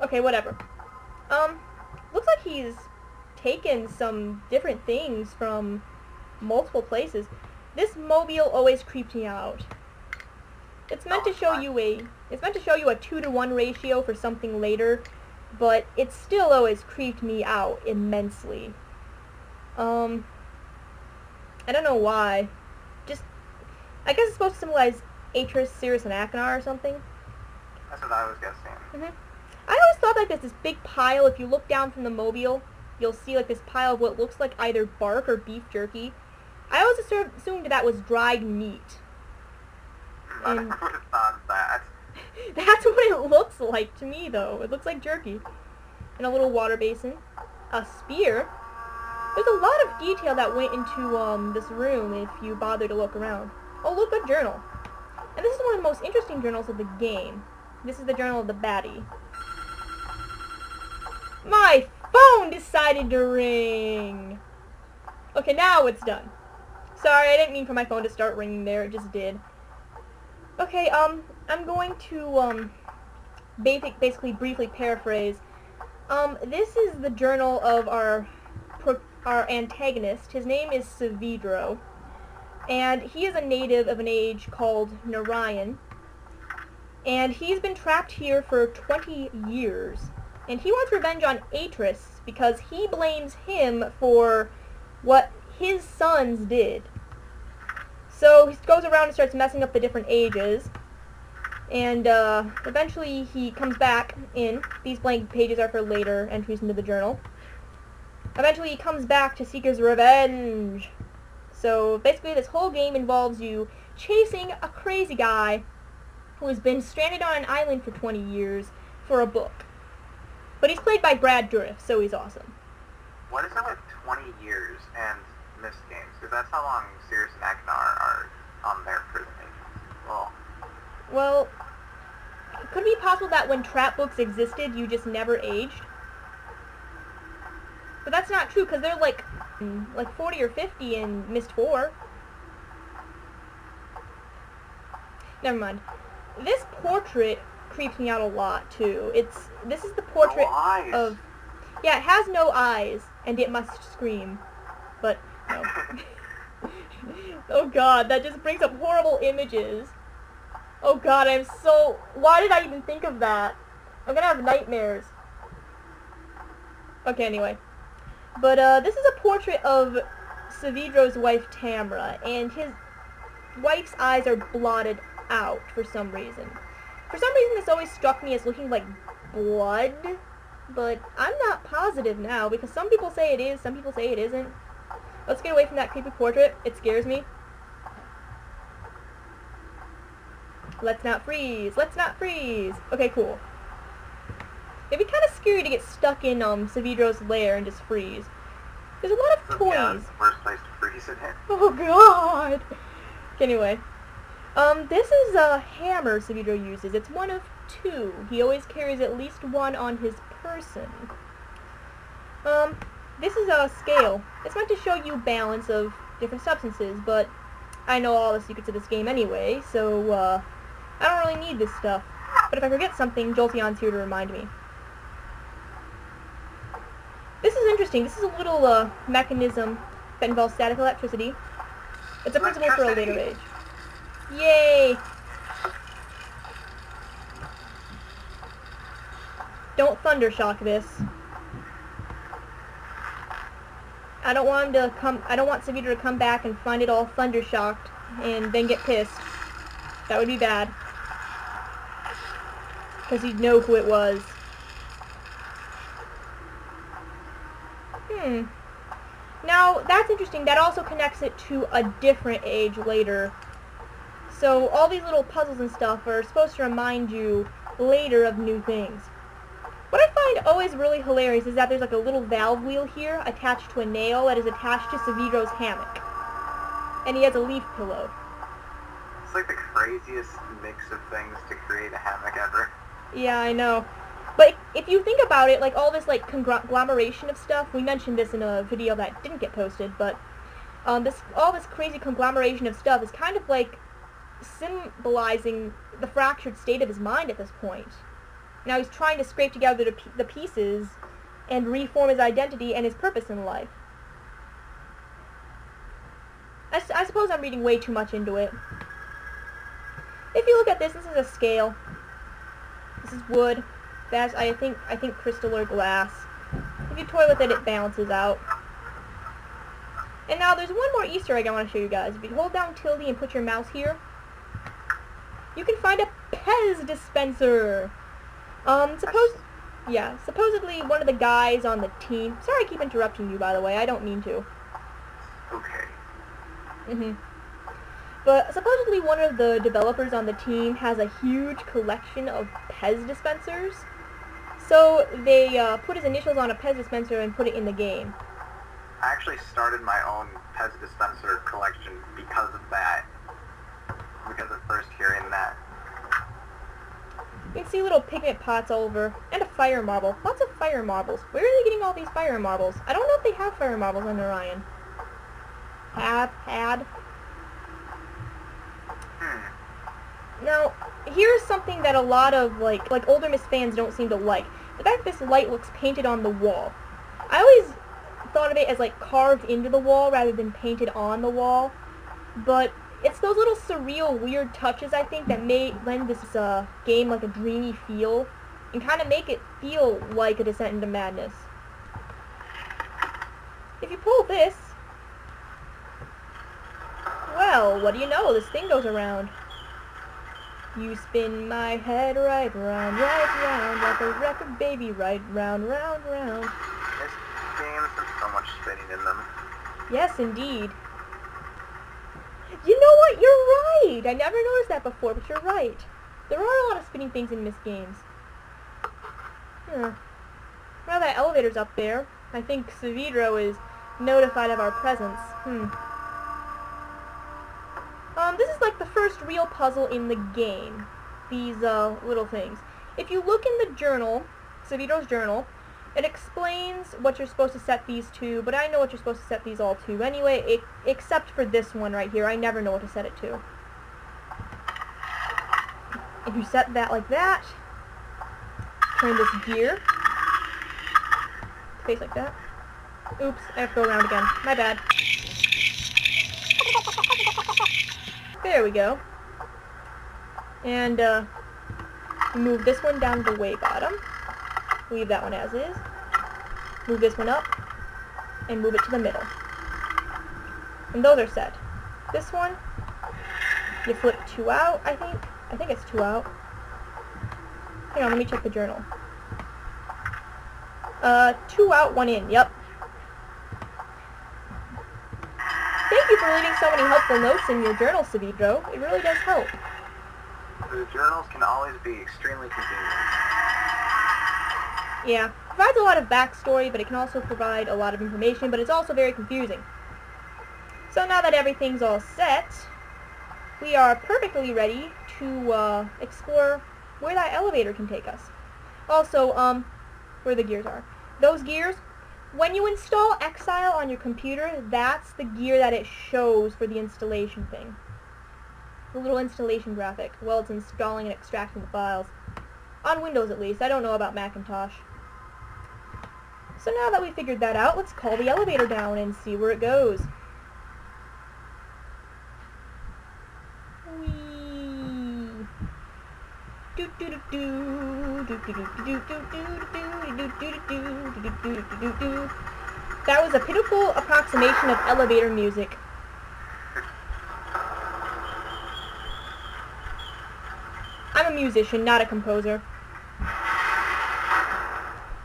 Okay, whatever. Looks like he's taken some different things from multiple places. This mobile always creeped me out. It's meant to show you a 2-to-1 ratio for something later, but it still always creeped me out immensely. I don't know why. Just, I guess it's supposed to symbolize Atris, Sirius, and Akinar or something. That's what I was guessing. I always thought like there's this big pile. If you look down from the mobile, you'll see like this pile of what looks like either bark or beef jerky. I always assumed that was dried meat. I would have thought that. That's what it looks like to me, though. It looks like jerky. And a little water basin. A spear. There's a lot of detail that went into this room if you bother to look around. Oh, look, a journal. And this is one of the most interesting journals of the game. This is the journal of the baddie. My phone decided to ring! Okay, now it's done. Sorry, I didn't mean for my phone to start ringing there, it just did. Okay, I'm going to, basically briefly paraphrase. This is the journal of our antagonist. His name is Saavedro, and he is a native of an age called Narayan, and he's been trapped here for 20 years, and he wants revenge on Atris because he blames him for what his sons did. So he goes around and starts messing up the different ages, and eventually he comes back in. These blank pages are for later entries into the journal. Eventually he comes back to seek his revenge. So basically this whole game involves you chasing a crazy guy who has been stranded on an island for 20 years for a book. But he's played by Brad Dourif, so he's awesome. What is it with 20 years and Myst games? Because that's how long Sirius and Akinar are on their prison ages. Well, could it be possible that when trap books existed, you just never aged? But that's not true, because they're like 40 or 50 in Myst 4. Never mind. This portrait creeps me out a lot, too. This is the portrait no eyes. of... Yeah, it has no eyes, and it must scream. But, no. Oh god, that just brings up horrible images. Oh god, why did I even think of that? I'm gonna have nightmares. Okay, anyway. But, this is a portrait of Saavedro's wife, Tamra, and his wife's eyes are blotted out for some reason. For some reason, this always struck me as looking like blood, but I'm not positive now, because some people say it is, some people say it isn't. Let's get away from that creepy portrait. It scares me. Let's not freeze. Let's not freeze. Okay, cool. It'd be kind of scary to get stuck in Saavedro's lair and just freeze. There's a lot of toys. Yeah, that's the worst place to freeze it in. Oh god. Anyway, this is a hammer Saavedro uses. It's one of two. He always carries at least one on his person. This is a scale. It's meant to show you balance of different substances, but I know all the secrets of this game anyway, so I don't really need this stuff. But if I forget something, Jolteon's here to remind me. This is interesting. This is a little mechanism that involves static electricity. It's a principle for a later age. Yay! Don't thundershock this. I don't want Saavedro to come back and find it all thundershocked and then get pissed. That would be bad. Because he'd know who it was. Now, that's interesting. That also connects it to a different age later. So, all these little puzzles and stuff are supposed to remind you later of new things. What I find always really hilarious is that there's like a little valve wheel here attached to a nail that is attached to Saavedro's hammock. And he has a leaf pillow. It's like the craziest mix of things to create a hammock ever. Yeah, I know. But if you think about it, like all this like conglomeration of stuff, we mentioned this in a video that didn't get posted, but all this crazy conglomeration of stuff is kind of like symbolizing the fractured state of his mind at this point. Now he's trying to scrape together the pieces and reform his identity and his purpose in life. I suppose I'm reading way too much into it. If you look at this, this is a scale. This is wood. That's I think crystal or glass. If you toy with it, it balances out. And now there's one more Easter egg I want to show you guys. If you hold down tilde and put your mouse here, you can find a Pez dispenser. Supposedly one of the guys on the team. Sorry, I keep interrupting you. By the way, I don't mean to. Okay. But supposedly one of the developers on the team has a huge collection of Pez dispensers. So they put his initials on a Pez dispenser and put it in the game. I actually started my own Pez dispenser collection because of that. Because of first hearing that. You can see little pigment pots all over. And a fire marble. Lots of fire marbles. Where are they getting all these fire marbles? I don't know if they have fire marbles on Orion. Had. Now, here's something that a lot of, like older Myst fans don't seem to like. The fact that this light looks painted on the wall. I always thought of it as, like, carved into the wall rather than painted on the wall. But it's those little surreal, weird touches, I think, that may lend this game, like, a dreamy feel. And kind of make it feel like a descent into madness. If you pull this, well, what do you know? This thing goes around. You spin my head right round, like a record, baby, right round, round, round. Myst games have so much spinning in them. Yes, indeed. You know what? You're right! I never noticed that before, but you're right. There are a lot of spinning things in Myst games. Now that elevator's up there, I think Saavedro is notified of our presence. This is like the first real puzzle in the game. These, little things. If you look in the journal, Saavedro's journal, it explains what you're supposed to set these to, but I know what you're supposed to set these all to anyway, except for this one right here. I never know what to set it to. If you set that like that, turn this gear, face like that. Oops, I have to go around again. My bad. There we go. And, move this one down to the way bottom. Leave that one as is. Move this one up. And move it to the middle. And those are set. This one, you flip 2 out, I think. I think it's 2 out. Hang on, let me check the journal. 2 out, 1 in, yep. Thank you for leaving so many helpful notes in your journal, Saavedro. It really does help. The journals can always be extremely convenient. Yeah, it provides a lot of backstory, but it can also provide a lot of information, but it's also very confusing. So now that everything's all set, we are perfectly ready to explore where that elevator can take us. Also, where the gears are. Those gears, when you install Exile on your computer, that's the gear that it shows for the installation thing. The little installation graphic, while it's installing and extracting the files. On Windows, at least. I don't know about Macintosh. So now that we figured that out, let's call the elevator down and see where it goes. Whee! That was a pitiful approximation of elevator music. I'm a musician, not a composer.